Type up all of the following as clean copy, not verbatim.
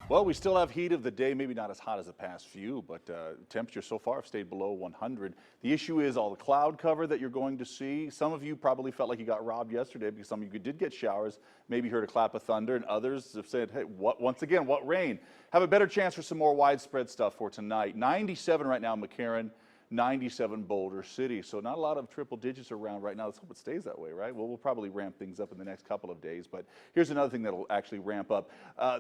Well, we still have heat of the day, maybe not as hot as the past few, but temperatures so far have stayed below 100. The issue is all the cloud cover that you're going to see. Some of you probably felt like you got robbed yesterday because some of you did get showers, maybe heard a clap of thunder, and others have said, hey, once again, what rain? Have a better chance for some more widespread stuff for tonight. 97 right now in McCarran, 97 Boulder City. So not a lot of triple digits around right now. Let's hope it stays that way, right? Well, we'll probably ramp things up in the next couple of days. But here's another thing that'll actually ramp up.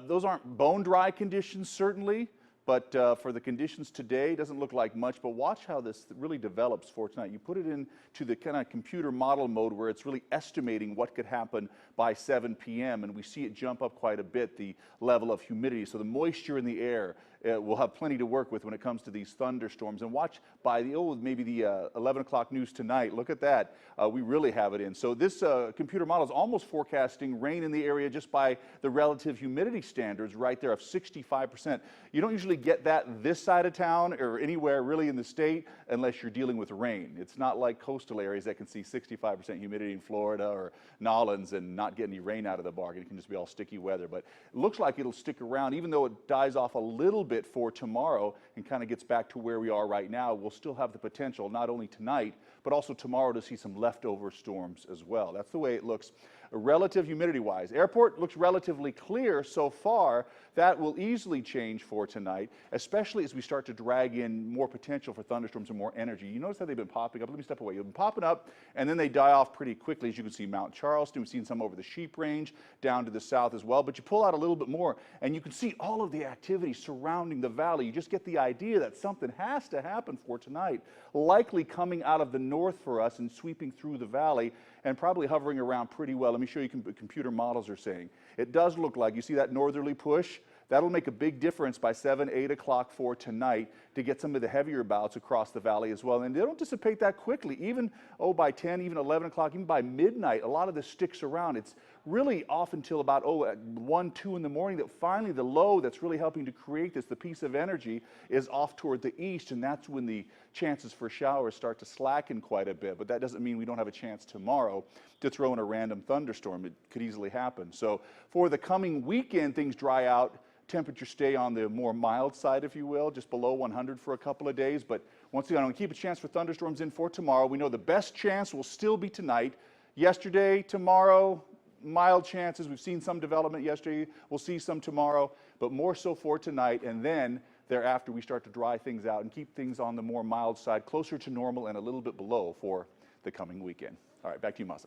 Those aren't bone dry conditions, certainly. But for the conditions today, it doesn't look like much, but watch how this really develops for tonight. You put it into the kind of computer model mode where it's really estimating what could happen by 7 p.m., and we see it jump up quite a bit, the level of humidity. So the moisture in the air will have plenty to work with when it comes to these thunderstorms. And watch by maybe the 11 o'clock news tonight. Look at that. We really have it in. So this computer model is almost forecasting rain in the area just by the relative humidity standards right there of 65%. You don't usually get that this side of town or anywhere really in the state unless you're dealing with rain. It's not like coastal areas that can see 65% humidity in Florida or Nolens and not get any rain out of the bargain. It can just be all sticky weather. But it looks like it'll stick around, even though it dies off a little bit for tomorrow and kind of gets back to where we are right now. We'll still have the potential, not only tonight, but also tomorrow to see some leftover storms as well. That's the way it looks relative humidity-wise. Airport looks relatively clear so far. That will easily change for tonight, especially as we start to drag in more potential for thunderstorms and more energy. You notice how they've been popping up. Let me step away. They've been popping up, and then they die off pretty quickly. As you can see, Mount Charleston, we've seen some over the Sheep Range, down to the south as well. But you pull out a little bit more, and you can see all of the activity surrounding the valley. You just get the idea that something has to happen for tonight, likely coming out of the north for us and sweeping through the valley and probably hovering around pretty well. Let me show you what computer models are saying. It does look like, you see that northerly push? That'll make a big difference by 7, 8 o'clock for tonight to get some of the heavier bouts across the valley as well. And they don't dissipate that quickly. Even, by 10, even 11 o'clock, even by midnight, a lot of this sticks around. It's really off until about, at 1, 2 in the morning that finally the low that's really helping to create this, the piece of energy, is off toward the east. And that's when the chances for showers start to slacken quite a bit. But that doesn't mean we don't have a chance tomorrow to throw in a random thunderstorm. It could easily happen. So for the coming weekend, things dry out. Temperatures stay on the more mild side, if you will, just below 100 for a couple of days. But once again, I'm going to keep a chance for thunderstorms in for tomorrow. We know the best chance will still be tonight. Yesterday, tomorrow, mild chances. We've seen some development yesterday. We'll see some tomorrow, but more so for tonight. And then thereafter, we start to dry things out and keep things on the more mild side, closer to normal and a little bit below for the coming weekend. All right, back to you, Masa.